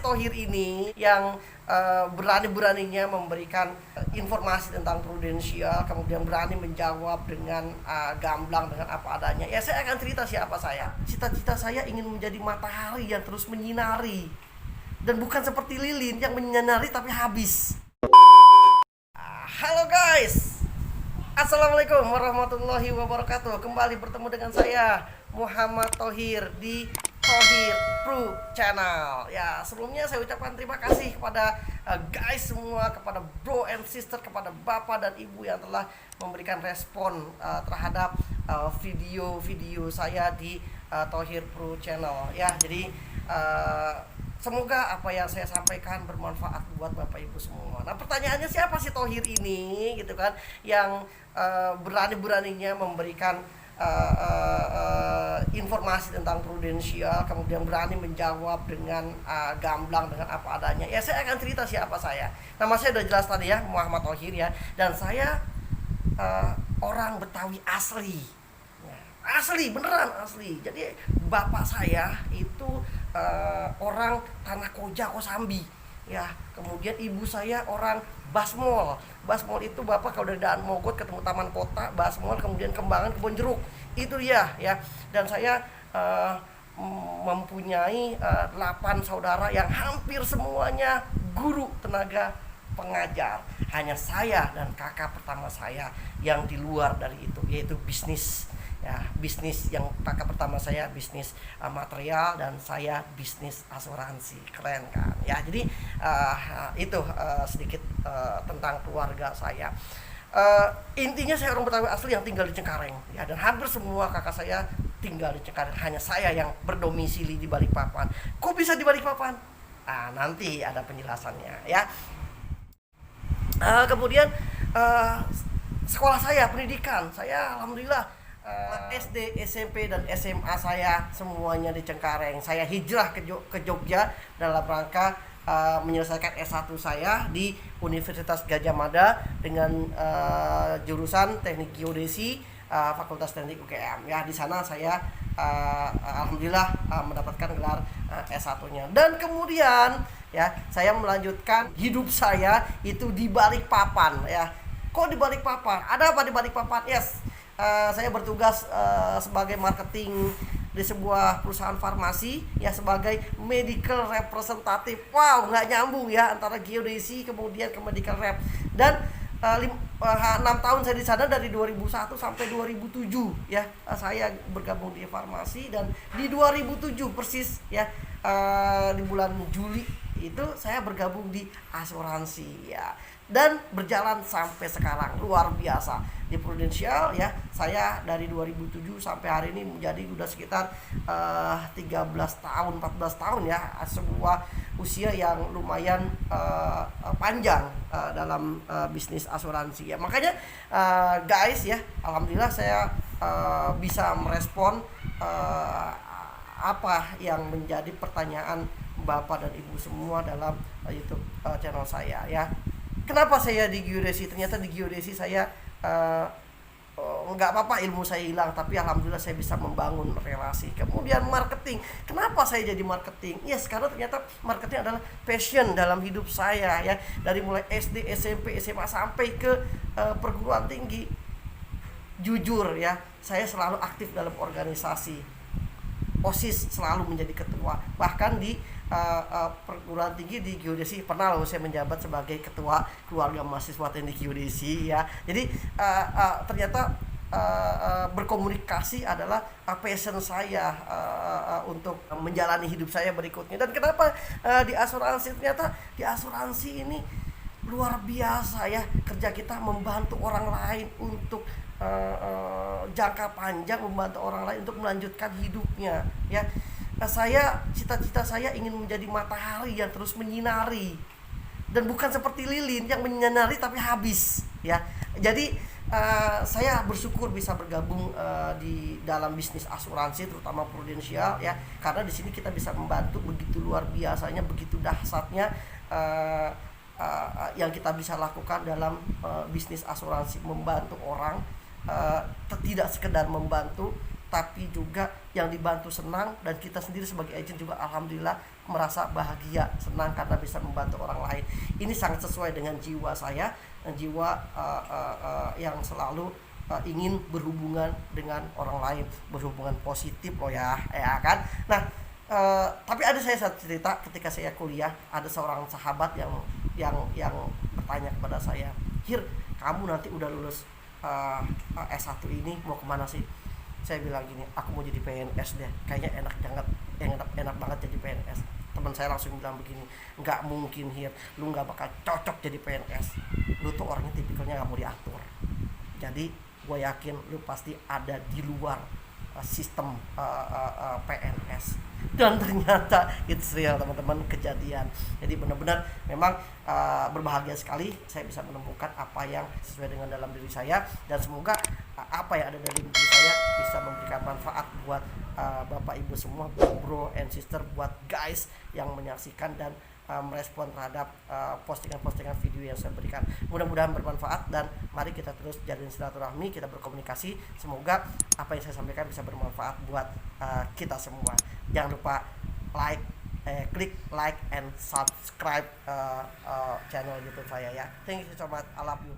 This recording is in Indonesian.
Thohir ini yang berani-beraninya memberikan informasi tentang prudensial, kemudian berani menjawab dengan gamblang, dengan apa adanya. Ya, saya akan cerita siapa saya. Cita-cita saya ingin menjadi matahari yang terus menyinari, dan bukan seperti lilin yang menyinari tapi habis. Halo guys, Assalamualaikum warahmatullahi wabarakatuh. Kembali bertemu dengan saya Muhammad Thohir di Thohir Pro Channel. Ya, sebelumnya saya ucapkan terima kasih kepada guys semua, kepada bro and sister, kepada bapak dan ibu yang telah memberikan respon terhadap video-video saya di Thohir Pro Channel. Ya, jadi semoga apa yang saya sampaikan bermanfaat buat Bapak Ibu semua. Nah, pertanyaannya siapa sih Thohir ini, gitu kan, yang berani-beraninya memberikan informasi tentang prudensial, kemudian berani menjawab dengan gamblang, dengan apa adanya. Ya, saya akan cerita siapa saya. Nama saya udah jelas tadi ya, Muhammad Thohir ya, dan saya orang Betawi asli. Asli, beneran asli. Jadi bapak saya itu orang Tanah Koja, Kosambi ya. Kemudian ibu saya orang Basmol. Basmol itu bapak kalau dari Daan Mogot ketemu Taman Kota, Basmol, kemudian Kembangan, Kebon Jeruk. Itu dia ya. Dan saya mempunyai 8 saudara yang hampir semuanya guru tenaga pengajar. Hanya saya dan kakak pertama saya yang di luar dari itu, yaitu bisnis. Ya, bisnis yang kakak pertama saya bisnis material, dan saya bisnis asuransi. Keren kan ya. Jadi itu sedikit tentang keluarga saya. Intinya saya orang Betawi asli yang tinggal di Cengkareng ya, dan hampir semua kakak saya tinggal di Cengkareng. Hanya saya yang berdomisili di Balikpapan. Kok bisa di Balikpapan? Nanti ada penjelasannya ya. Kemudian sekolah saya, pendidikan saya alhamdulillah SD, SMP, dan SMA saya semuanya di Cengkareng. Saya hijrah ke Jogja dalam rangka menyelesaikan S1 saya di Universitas Gadjah Mada dengan jurusan Teknik Geodesi, Fakultas Teknik UGM. Ya, di sana saya alhamdulillah mendapatkan gelar S1-nya. Dan kemudian ya, saya melanjutkan hidup saya itu di Balikpapan ya. Kok di Balikpapan? Ada apa di Balikpapan? Yes. Saya bertugas sebagai marketing di sebuah perusahaan farmasi ya, sebagai medical representative. Wow, nggak nyambung ya antara geodesi kemudian ke medical rep. Dan 6 tahun saya di sana, dari 2001 sampai 2007 ya. Saya bergabung di farmasi, dan di 2007 persis ya, di bulan Juli itu saya bergabung di asuransi ya, dan berjalan sampai sekarang luar biasa di prudensial ya. Saya dari 2007 sampai hari ini menjadi udah sekitar 13 tahun 14 tahun ya, sebuah usia yang lumayan panjang dalam bisnis asuransi ya. Makanya guys ya, alhamdulillah saya bisa merespon apa yang menjadi pertanyaan Bapak dan Ibu semua dalam YouTube channel saya ya. Kenapa saya di geodesi? Ternyata di geodesi saya nggak apa-apa ilmu saya hilang, tapi alhamdulillah saya bisa membangun relasi. Kemudian marketing. Kenapa saya jadi marketing? Ya, sekarang ternyata marketing adalah passion dalam hidup saya ya. Dari mulai SD, SMP, SMA sampai ke perguruan tinggi. Jujur ya, saya selalu aktif dalam organisasi. OSIS selalu menjadi ketua. Bahkan di perguruan tinggi di geodesi pernah loh saya menjabat sebagai ketua keluarga mahasiswa teknik geodesi ya. Jadi ternyata berkomunikasi adalah passion saya untuk menjalani hidup saya berikutnya. Dan kenapa di asuransi? Ternyata di asuransi ini luar biasa ya, kerja kita membantu orang lain untuk jangka panjang, membantu orang lain untuk melanjutkan hidupnya ya. Saya, cita-cita saya ingin menjadi matahari yang terus menyinari, dan bukan seperti lilin yang menyinari tapi habis ya. Jadi saya bersyukur bisa bergabung di dalam bisnis asuransi, terutama prudensial ya, karena di sini kita bisa membantu begitu luar biasanya, begitu dahsyatnya yang kita bisa lakukan dalam bisnis asuransi, membantu orang. Tidak sekedar membantu, tapi juga yang dibantu senang, dan kita sendiri sebagai agent juga alhamdulillah merasa bahagia, senang karena bisa membantu orang lain. Ini sangat sesuai dengan jiwa saya, dan jiwa yang selalu ingin berhubungan dengan orang lain, berhubungan positif loh ya kan. Nah, tapi ada saya satu cerita ketika saya kuliah, ada seorang sahabat yang bertanya kepada saya, "Hir, kamu nanti udah lulus S1 ini mau kemana sih?" Saya bilang gini, "Aku mau jadi PNS deh, kayaknya enak banget jadi PNS." Teman saya langsung bilang begini, "Nggak mungkin Hir, lu nggak bakal cocok jadi PNS, lu tuh orangnya tipikalnya nggak mau diatur. Jadi gue yakin lu pasti ada di luar sistem PNS." Dan ternyata itu real teman-teman, kejadian. Jadi benar-benar memang berbahagia sekali saya bisa menemukan apa yang sesuai dengan dalam diri saya, dan semoga apa yang ada dalam diri saya bisa memberikan manfaat buat bapak ibu semua, buat bro and sister, buat guys yang menyaksikan dan merespon terhadap postingan-postingan video yang saya berikan. Mudah-mudahan bermanfaat, dan mari kita terus jalin silaturahmi, kita berkomunikasi. Semoga apa yang saya sampaikan bisa bermanfaat buat kita semua. Jangan lupa klik like and subscribe channel YouTube saya ya. Thank you so much, I love you.